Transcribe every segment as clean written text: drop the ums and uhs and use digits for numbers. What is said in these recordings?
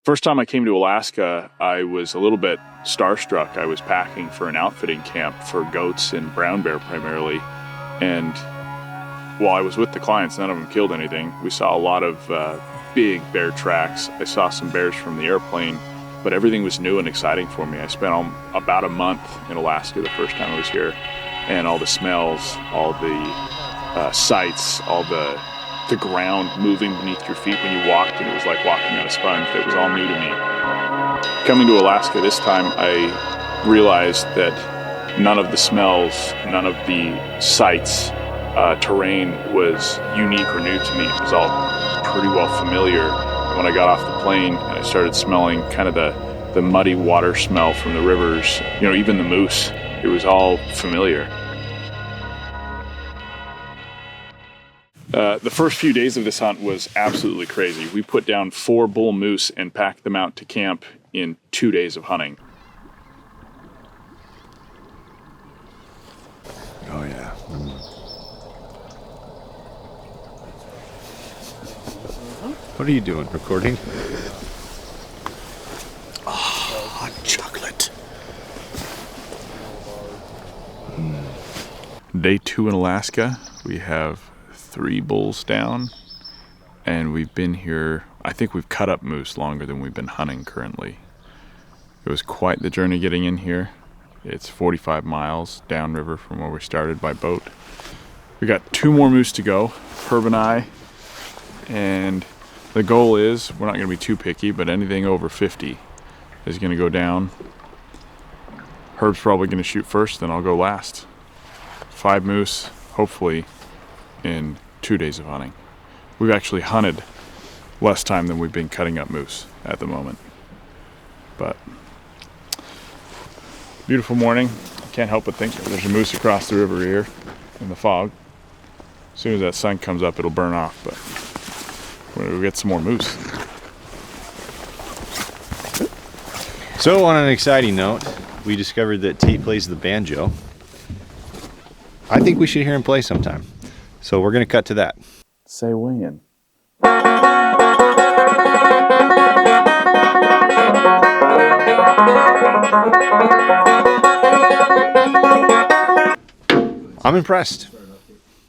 First time I came to Alaska, I was a little bit starstruck. I was packing for an outfitting camp for goats and brown bear primarily. And while I was with the clients, none of them killed anything. We saw a lot of big bear tracks. I saw some bears from the airplane, but everything was new and exciting for me. I spent about a month in Alaska the first time I was here, and all the smells, all the sights, all the ground moving beneath your feet when you walked, and it was like walking on a sponge. It was all new to me. Coming to Alaska this time, I realized that none of the smells, none of the sights, terrain was unique or new to me. It was all pretty well familiar. When I got off the plane and I started smelling kind of the muddy water smell from the rivers, even the moose, it was all familiar. The first few days of this hunt was absolutely crazy. We put down 4 bull moose and packed them out to camp in 2 days of hunting. Oh yeah. What are you doing? Recording? Oh, hot chocolate. Day 2 in Alaska, we have 3 bulls down, and we've been here, I think we've cut up moose longer than we've been hunting currently. It was quite the journey getting in here. It's 45 miles downriver from where we started by boat. We got 2 more moose to go, Herb and I, and the goal is, we're not going to be too picky, but anything over 50 is going to go down. Herb's probably going to shoot first, then I'll go last. 5 moose, hopefully, in 2 days of hunting. We've actually hunted less time than we've been cutting up moose at the moment. But beautiful morning. Can't help but think there's a moose across the river here in the fog. As soon as that sun comes up, it'll burn off, but we'll get some more moose. So on an exciting note, we discovered that Tate plays the banjo. I think we should hear him play sometime. So we're going to cut to that. Say when. I'm impressed.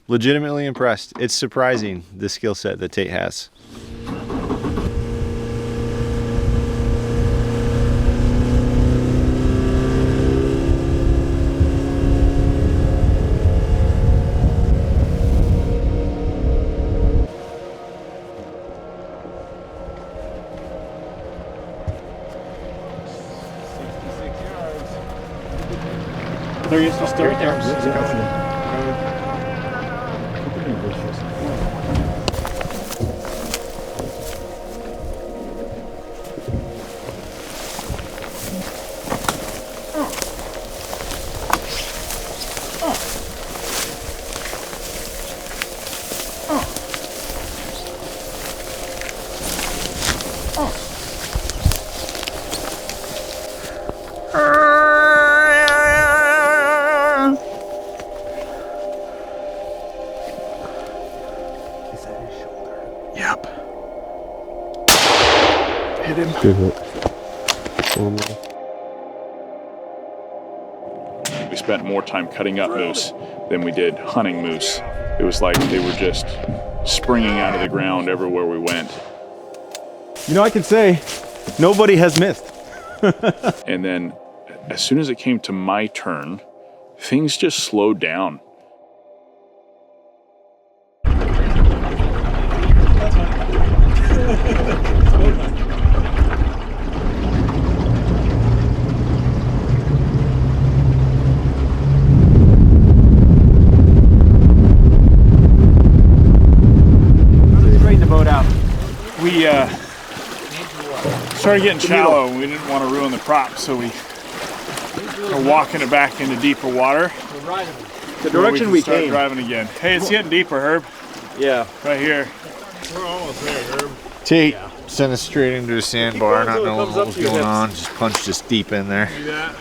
Legitimately impressed. It's surprising, the skill set that Tate has. There he is, just right there. Yep. Hit him. Good hit. We spent more time cutting up moose than we did hunting moose. It was like they were just springing out of the ground everywhere we went. I can say nobody has missed. And then as soon as it came to my turn, things just slowed down. Straighten the boat out. We started getting shallow and we didn't want to ruin the prop, so we are walking it back into deeper water. The direction we start came. driving again. Hey, it's getting deeper, Herb. Yeah. Right here. We're almost there, Herb. Tate sent us straight into a sandbar, not until it knowing comes what up was to your going hips. on. Just punched us deep in there. See that?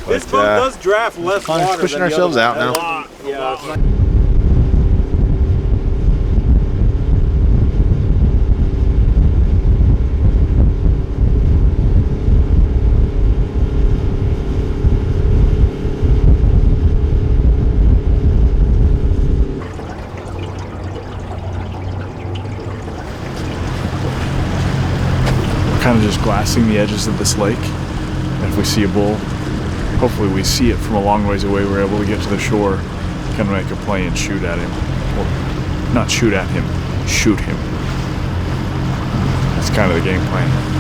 This But, boat does draft less fine, water. pushing than the ourselves other out one. now. Yeah, it's not. kind of just glassing the edges of this lake. And if we see a bull, hopefully we see it from a long ways away. We're able to get to the shore, kind of make a play and shoot at him. Well, not shoot at him, shoot him. That's kind of the game plan.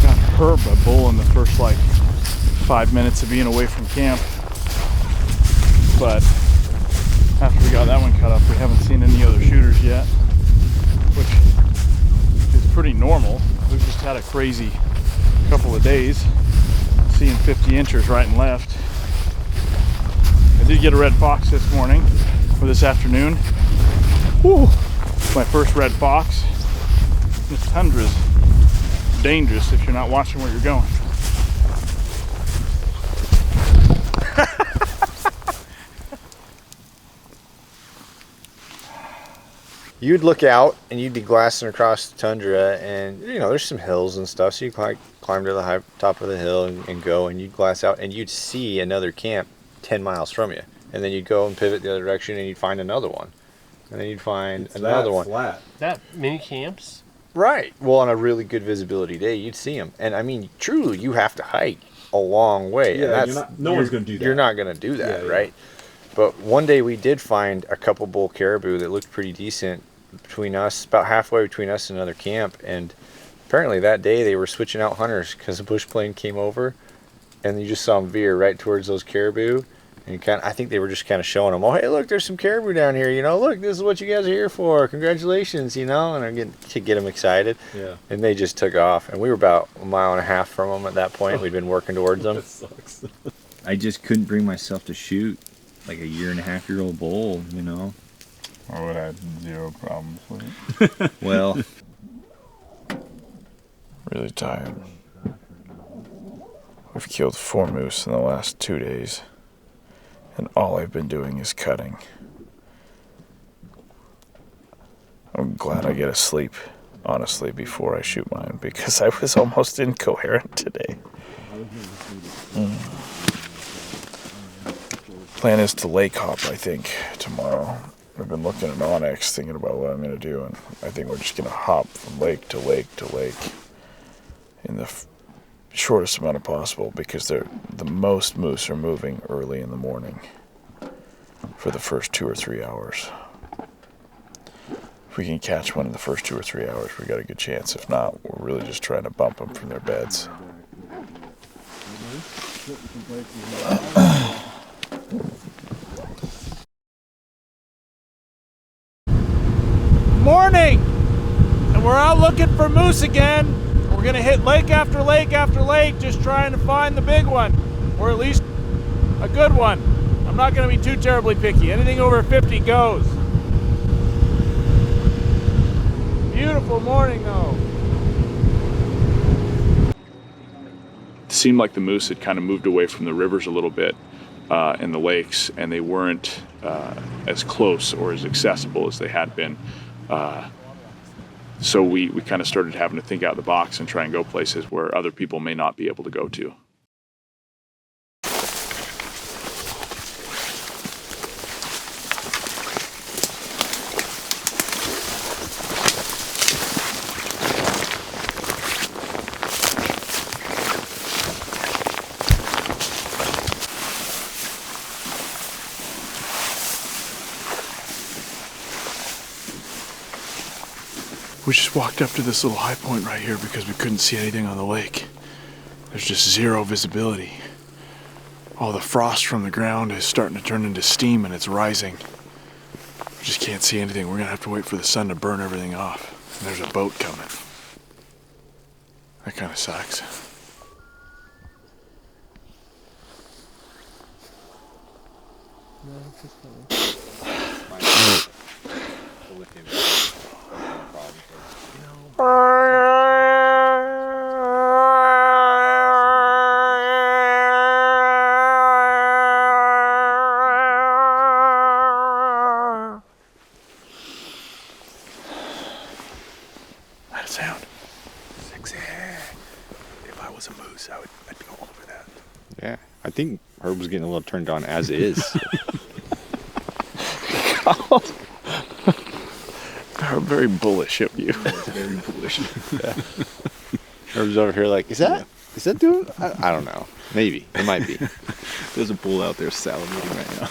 Got hurt by bull in the first like 5 minutes of being away from camp, but after we got that one cut up, we haven't seen any other shooters yet, which is pretty normal. We've just had a crazy couple of days, seeing 50 inchers right and left. I did get a red fox this morning, or this afternoon. Whew, my first red fox. This tundra's dangerous if you're not watching where you're going. You'd look out and you'd be glassing across the tundra, and you know there's some hills and stuff, so you climb to the high top of the hill and go, and you'd glass out and you'd see another camp 10 miles from you, and then you'd go and pivot the other direction and you'd find another one, and then you'd find another one. Flat. That many camps? Right. Well, on a really good visibility day, you'd see them. And I mean, truly, you have to hike a long way. Yeah, and no one's going to do that. You're not going to do that, Yeah, right? But one day we did find a couple bull caribou that looked pretty decent between us, about halfway between us and another camp. And apparently that day they were switching out hunters because a bush plane came over, and you just saw them veer right towards those caribou. And I think they were just kind of showing them, oh, hey, look, there's some caribou down here. You know, look, this is what you guys are here for. Congratulations, you know. And I'm getting to get them excited. Yeah. And they just took off. And we were about 1.5 miles from them at that point. We'd been working towards them. That sucks. I just couldn't bring myself to shoot like a 1.5-year-old bull, you know. I would have zero problems with it. Well, Really tired. We've killed 4 moose in the last 2 days, and all I've been doing is cutting. I'm glad I get to sleep, honestly, before I shoot mine, because I was almost incoherent today. Plan is to lake hop, I think, tomorrow. I've been looking at Onyx, thinking about what I'm going to do, and I think we're just going to hop from lake to lake to lake in the shortest amount of possible, because the most moose are moving early in the morning for the first 2 or 3 hours. If we can catch one in the first 2 or 3 hours, we got a good chance. If not, we're really just trying to bump them from their beds. Morning, and we're out looking for moose again. We're gonna hit lake after lake after lake, just trying to find the big one, or at least a good one. I'm not gonna be too terribly picky. Anything over 50 goes. Beautiful morning though. It seemed like the moose had kind of moved away from the rivers a little bit in the lakes, and they weren't as close or as accessible as they had been. So we kind of started having to think out the box and try and go places where other people may not be able to go to. We just walked up to this little high point right here because we couldn't see anything on the lake. There's just zero visibility. All the frost from the ground is starting to turn into steam, and it's rising. We just can't see anything. We're gonna have to wait for the sun to burn everything off. And there's a boat coming. That kind of sucks. That sound. Sexy. If I was a moose, moose, I'd be all over that. Yeah, I think Herb was getting a little turned on as is. I'm very bullish of you. Very bullish. Herb's over here like, is that doing? I don't know. Maybe it might be. There's a bull out there salivating right now.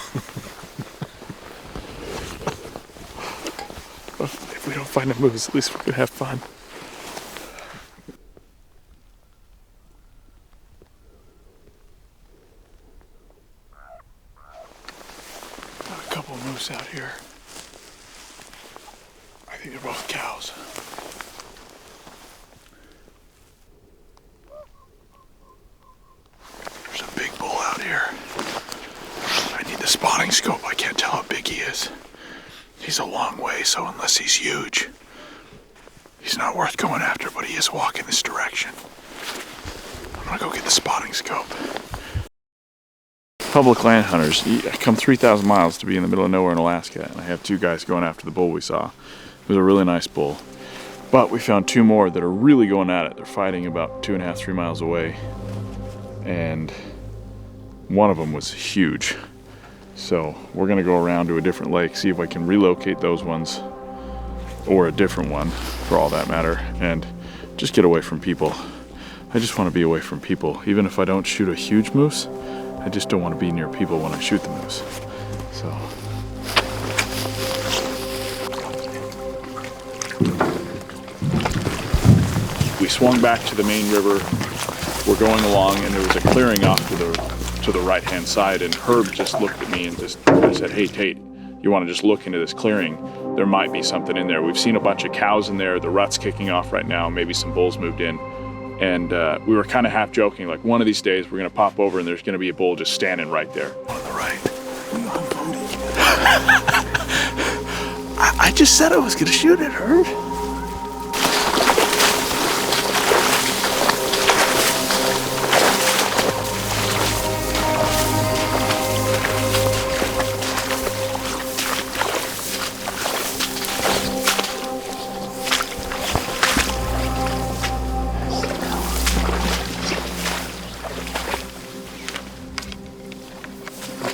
If we don't find a moose, at least we could have fun. Got a couple of moose out here. I think they're both cows. There's a big bull out here. I need the spotting scope. I can't tell how big he is. He's a long way, so unless he's huge, he's not worth going after, but he is walking this direction. I'm gonna go get the spotting scope. Public land hunters, I come 3,000 miles to be in the middle of nowhere in Alaska, and I have two guys going after the bull we saw. It was a really nice bull. But we found two more that are really going at it. They're fighting about 2.5, 3 miles away. And one of them was huge. So we're gonna go around to a different lake, see if I can relocate those ones, or a different one, for all that matter, and just get away from people. I just wanna be away from people. Even if I don't shoot a huge moose, I just don't wanna be near people when I shoot the moose. So. We swung back to the main river. We're going along, and there was a clearing off to the right-hand side, and Herb just looked at me and I said, "Hey Tate, you want to just look into this clearing? There might be something in there. We've seen a bunch of cows in there. The rut's kicking off right now. Maybe some bulls moved in." And we were kind of half joking, like one of these days we're gonna pop over and there's gonna be a bull just standing right there. On the right. I'm voting. I just said I was gonna shoot it, Herb.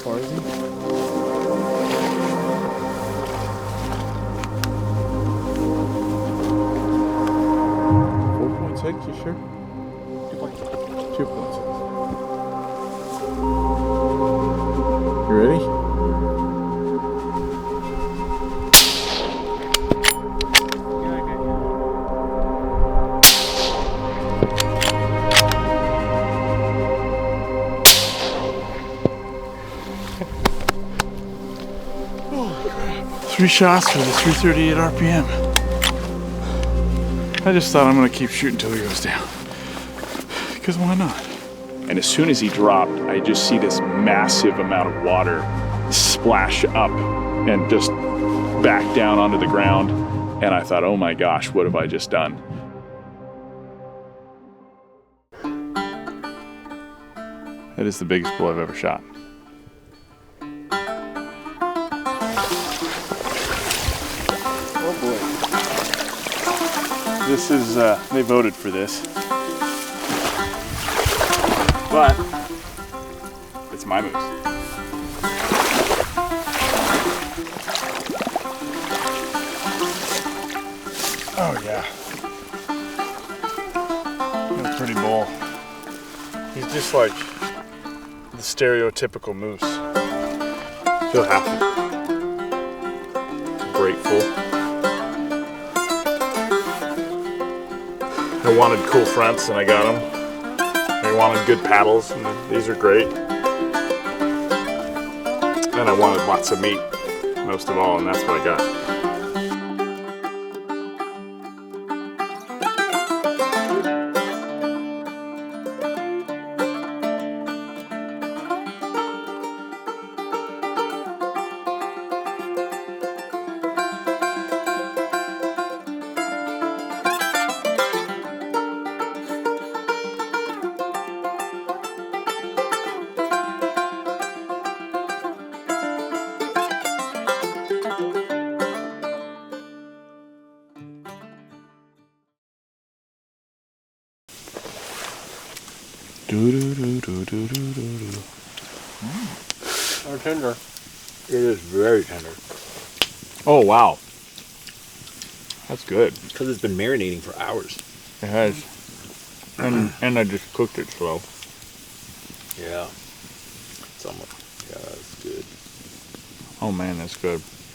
far is he? 4.6, you sure? 2.6. You ready? Three shots for the 338 RPM. I just thought I'm gonna keep shooting until he goes down. Because why not? And as soon as he dropped, I just see this massive amount of water splash up and just back down onto the ground. And I thought, oh my gosh, what have I just done? That is the biggest bull I've ever shot. Oh boy. This is, they voted for this. But, it's my moose. Oh yeah. What a pretty bull. He's just like the stereotypical moose. Feel happy. Grateful. I wanted cool fronts and I got them. I wanted good paddles and these are great. And I wanted lots of meat, most of all, and that's what I got. Or tender. It is very tender. Oh wow, that's good. Because it's been marinating for hours. It has, and I just cooked it slow. Yeah. Somewhat. Yeah, that's good. Oh man, that's good.